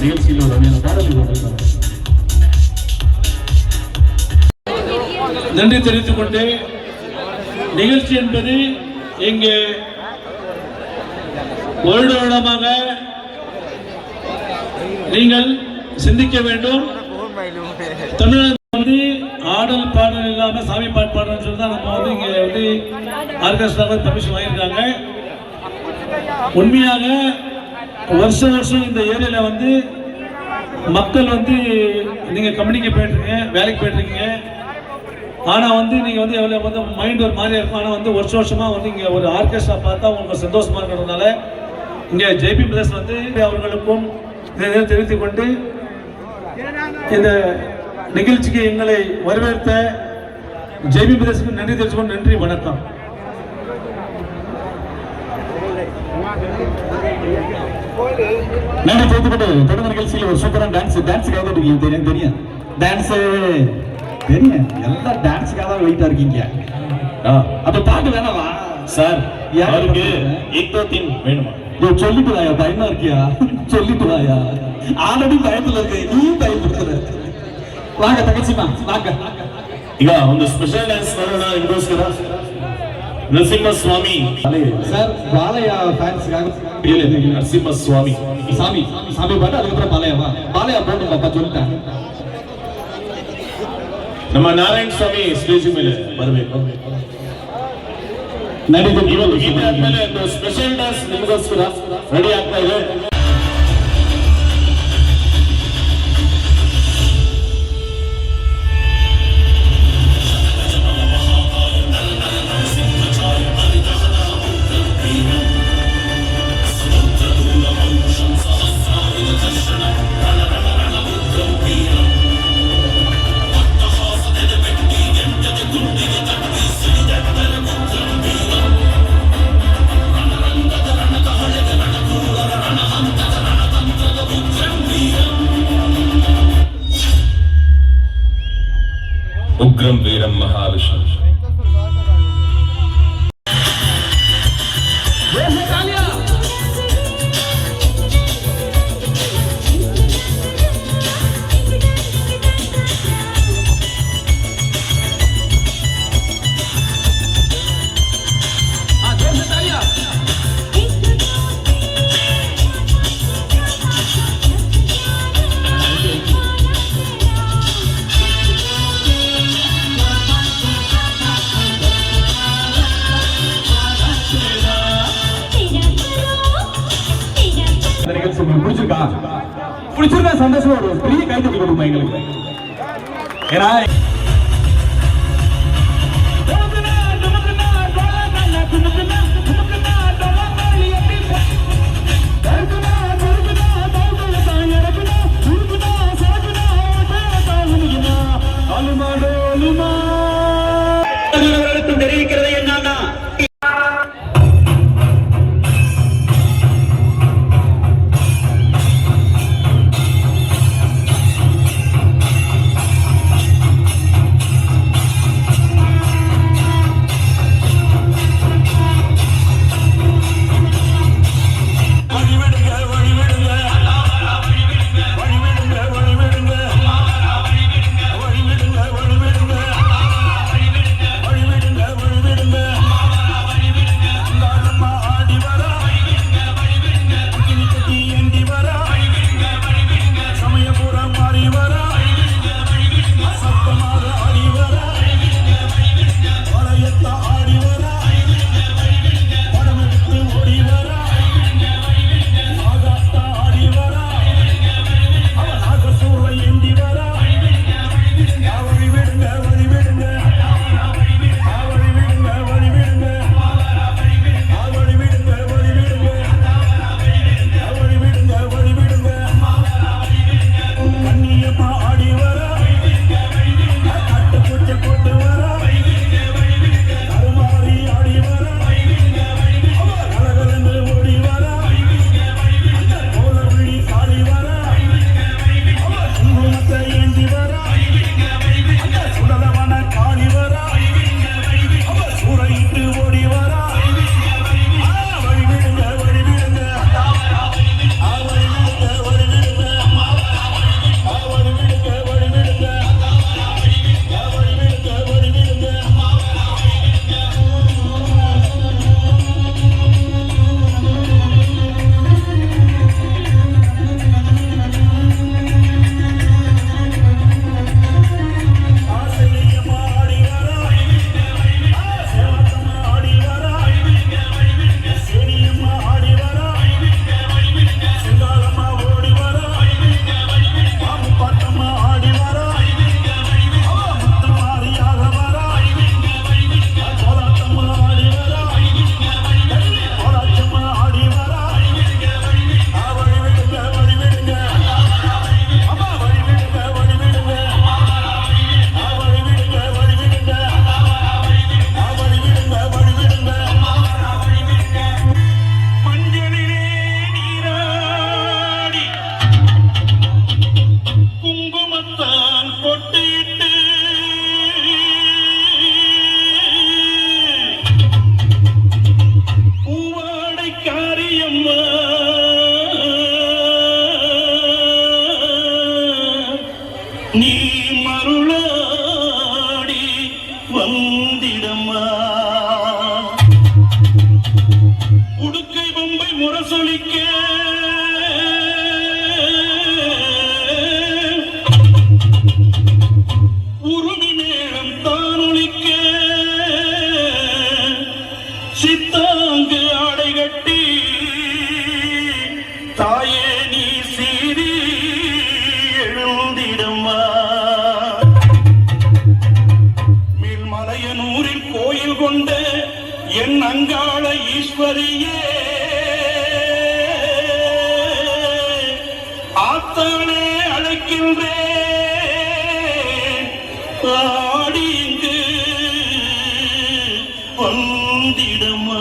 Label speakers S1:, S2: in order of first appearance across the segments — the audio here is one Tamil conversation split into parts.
S1: நிகழ்ச்சியில் ஒரு பாடல்கள் நன்றி தெரிவித்துக் கொண்டு நிகழ்ச்சி என்பது இங்கே வருடமாக நீங்கள் சிந்திக்க வேண்டும். தமிழ்நாடு வந்து ஆடல் பாடல் இல்லாம சாமி பாட்டு பாடல் சொல்லி தான் நம்ம வந்து இங்க வந்து ஆர்கெஸ்ட்ரா பர்மிஷன் வாங்கியிருக்காங்க. உண்மையாக வருஷம் வருஷம் இந்த ஏரியால வந்து மக்கள் வந்து நீங்க கம்பெனிக்கு போயிட்டு இருக்கீங்க, வேலைக்கு போயிட்டு இருக்கீங்க. ஆனா வந்து நீங்க வந்து எவ்வளவு வந்து மைண்ட் ஒரு மாதிரியா இருக்கும். ஆனா வந்து வருஷம் வருஷமா வந்து இங்க ஒரு ஆர்கெஸ்ட்ரா பார்த்தா உங்களுக்கு சந்தோஷமா இருக்கிறதுனால இங்க ஜேபி பிரதர்ஸ் வந்து அவர்களுக்கும் தெரிவித்துக் கொண்டு இந்த நிகழ்ச்சிக்கு எங்களை வரவேற்ற ஜேபி பிரதர்ஸுக்கு நன்றி தெரிவித்துக்கொண்டு நன்றி, வணக்கம். நன்றி தெரிவித்துக்கொண்டு தொடர் நிகழ்ச்சியில் ஒரு சூப்பரான டான்ஸ் கைது தெரியும் டான்ஸ் தெரியும் எல்லாம் டான்ஸுக்காக தான் வெயிட்டா இருக்கீங்க. அப்ப பாட்டு வேணாவா சார்? யாருக்கு வேணுமா? சொல்லிட்டு வாயா, பயமா இருக்கியா? சொல்லிட்டு வாயா, ஆல்ரெடி பயத்துல இருக்க, நீ பயப்படுத்துற. வாங்க தங்கச்சிமா, வாங்க. ಈಗ ಒಂದು ಸ್ಪೆಷಲ್ ಡ್ಯಾನ್ಸ್ ಮಾಡೋಣ ನಿಮಗೋಸ್ಕರ. ನರಸಿಂಹಸ್ವಾಮಿ ಸರ್, ಬಾಲಯ್ಯ ಫ್ಯಾನ್ಸ್ ನರಸಿಂಹಸ್ವಾಮಿ சாமி சாமி பாட்டு, அதுக்கப்புறம் பாலய்யவா? பாலய்யா போட்டு பாப்பா சொல்லிட்டேன். ನಮ್ಮ ನಾರಾಯಣ ಸ್ವಾಮಿ ಸ್ಟೇಜ್ ಮೇಲೆ ಬರಬೇಕು. ಇವತ್ತು ಗೀತೆ ಆದ್ಮೇಲೆ ಒಂದು ಸ್ಪೆಷಲ್ ಡ್ಯಾನ್ಸ್ ನಿಮಗೋಸ್ಕರ ರೆಡಿ ಆಗ್ತಾ ಇದೆ. उग्रम वीरम महाविष्णु பிடிச்சிருக்கா? சந்தோஷமா ஒரு பெரிய கைத்தட்டி கொடுப்போம் எங்களுக்கு. ஏன்னா தெரிவிக்கிறது என்னன்னா
S2: உடுக்கை பொம்பை முரசொலிக்க உருமி மேளம் தானொலிக்க சித்தாங்கு ஆடை கட்டி தாயே நீ சீரி எழுந்திடம்மா. மேல்மலையனூரில் கோயில் கொண்ட என் அங்காள ஈஸ்வரியே ஆத்தாளே அழைக்கின்றேன் ஆடி இங்கு வந்திடமா.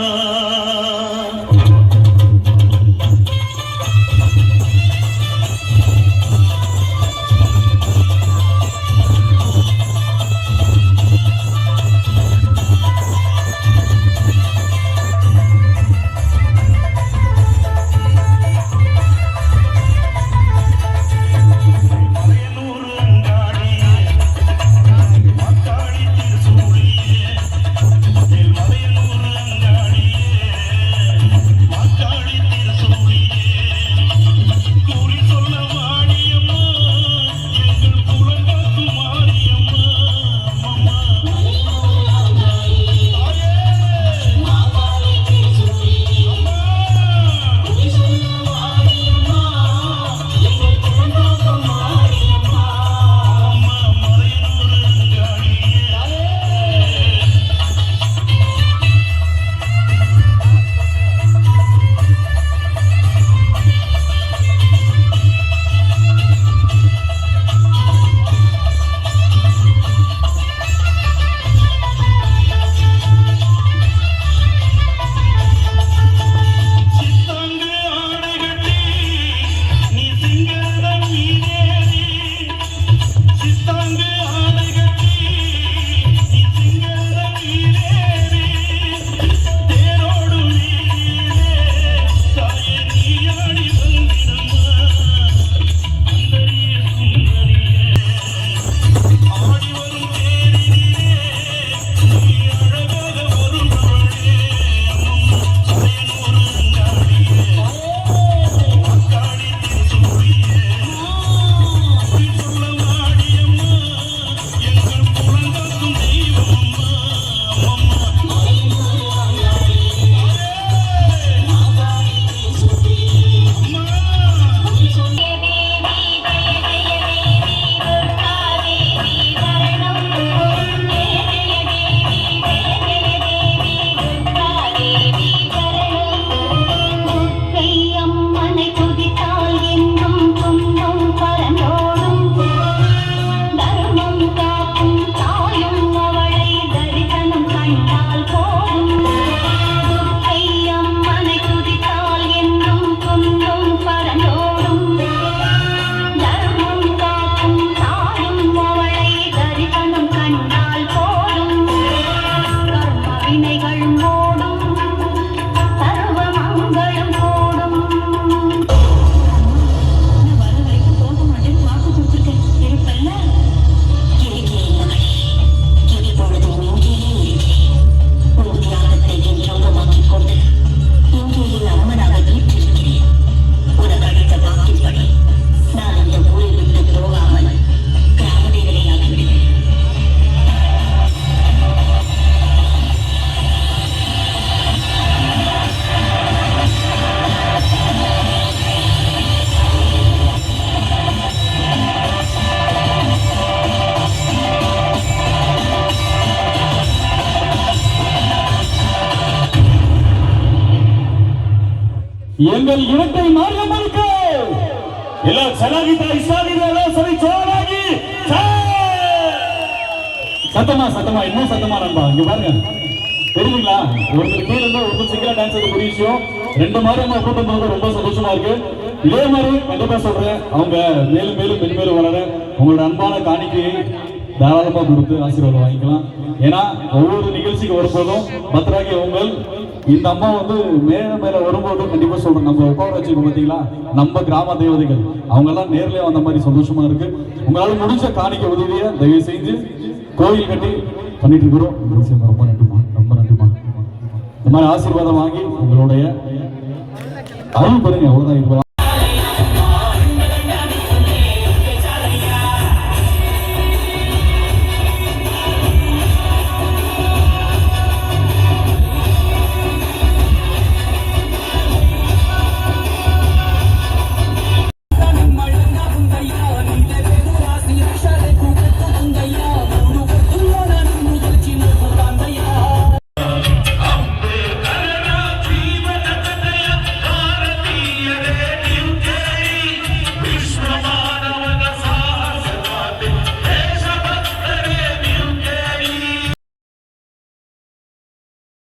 S3: எங்கள் இரட்டை மாரியம்மனுக்கு எல்லா சனாகிதா இஸ்லாமிய எல்லாம் சரி ஜோராகி சத்தமா சத்தமா இன்னும் சத்தமா நண்பா இங்க பாருங்க தெரியுங்களா ஒருத்தர் கீழ இருந்தா ஒருத்தர் சிங்கிளா டான்ஸ் ஆடுற பெரிய விஷயம் ரெண்டு மாரியம்மா கூட்டம் போது ரொம்ப சந்தோஷமா இருக்கு இதே மாதிரி கண்டிப்பா சொல்றேன் அவங்க மேலும் மேலும் மென்மேலும் வளர உங்களோட அன்பான காணிக்கையை தாராளமா கொடுத்து ஆசீர்வாதம் வாங்கிக்கலாம் ஏன்னா ஒவ்வொரு நிகழ்ச்சிக்கு வரும்போதும் பத்திராகி உங்கள் இந்த அம்மா வந்து மேல வரும்போது கண்டிப்பா சொல்றேன் நம்ம உட்கார வச்சுக்கோ பாத்தீங்களா நம்ம கிராம தேவதைகள் அவங்க எல்லாம் நேர்லயே வந்த மாதிரி சந்தோஷமா இருக்கு உங்களால முடிஞ்ச காணிக்க உதவியை தயவு செஞ்சு கோயில் கட்டி பண்ணிட்டு இருக்கிறோம் ரொம்ப நன்றிமா ரொம்ப நன்றிமா இந்த மாதிரி ஆசீர்வாதம் வாங்கி உங்களுடைய அருள் பெறுங்க. அவ்வளவுதான்.